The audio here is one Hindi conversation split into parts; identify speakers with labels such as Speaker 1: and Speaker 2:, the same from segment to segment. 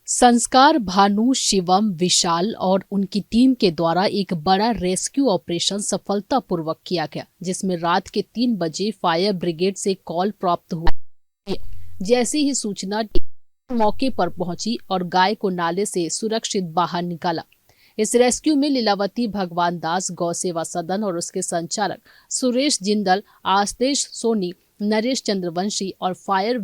Speaker 1: संस्कार भानु, शिवम, विशाल और उनकी टीम के द्वारा एक बड़ा रेस्क्यू ऑपरेशन सफलतापूर्वक किया गया, जिसमें रात के 3 बजे फायर ब्रिगेड से कॉल प्राप्त हुई। जैसी ही सूचना टीम मौके पर पहुंची और गाय को नाले से सुरक्षित बाहर निकाला। इस रेस्क्यू में लीलावती भगवान दास गौ सेवा सदन और उसके संचालक सुरेश जिंदल, आशीष सोनी, नरेश चंद्रवंशी और फायर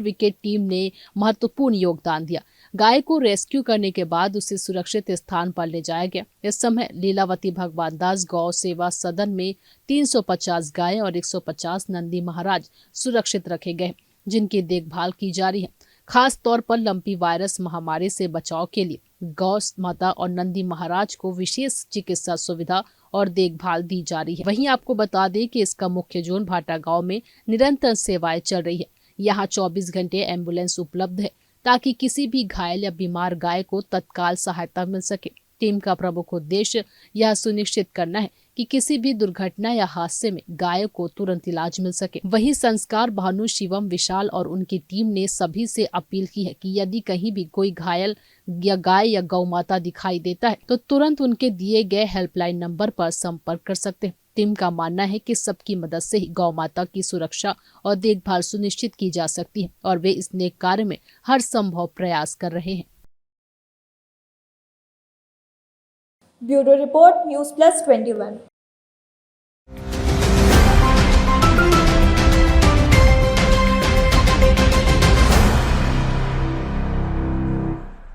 Speaker 1: विकेट टीम ने महत्वपूर्ण योगदान दिया। गाय को रेस्क्यू करने के बाद उसे सुरक्षित स्थान पर ले जाया गया। इस समय लीलावती भगवान दास गौ सेवा सदन में 350 गायें और 150 नंदी महाराज सुरक्षित रखे गए, जिनकी देखभाल की जा रही है। खास तौर पर लंपी वायरस महामारी से बचाव के लिए गौ माता और नंदी महाराज को विशेष चिकित्सा सुविधा और देखभाल दी जा रही है। वहीं आपको बता दें कि इसका मुख्य जोन भाटा गांव में निरंतर सेवाएं चल रही है। यहाँ 24 घंटे एम्बुलेंस उपलब्ध है ताकि किसी भी घायल या बीमार गाय को तत्काल सहायता मिल सके। टीम का प्रमुख उद्देश्य यह सुनिश्चित करना है कि किसी भी दुर्घटना या हादसे में गाय को तुरंत इलाज मिल सके। वहीं संस्कार भानु, शिवम, विशाल और उनकी टीम ने सभी से अपील की है कि यदि कहीं भी कोई घायल या गाय या गौ माता दिखाई देता है तो तुरंत उनके दिए गए हेल्पलाइन नंबर पर संपर्क कर सकते हैं। टीम का मानना है कि सबकी मदद से ही गौ माता की सुरक्षा और देखभाल सुनिश्चित की जा सकती है और वे इस नेक कार्य में हर संभव प्रयास कर रहे हैं।
Speaker 2: Bureau report, news plus 21।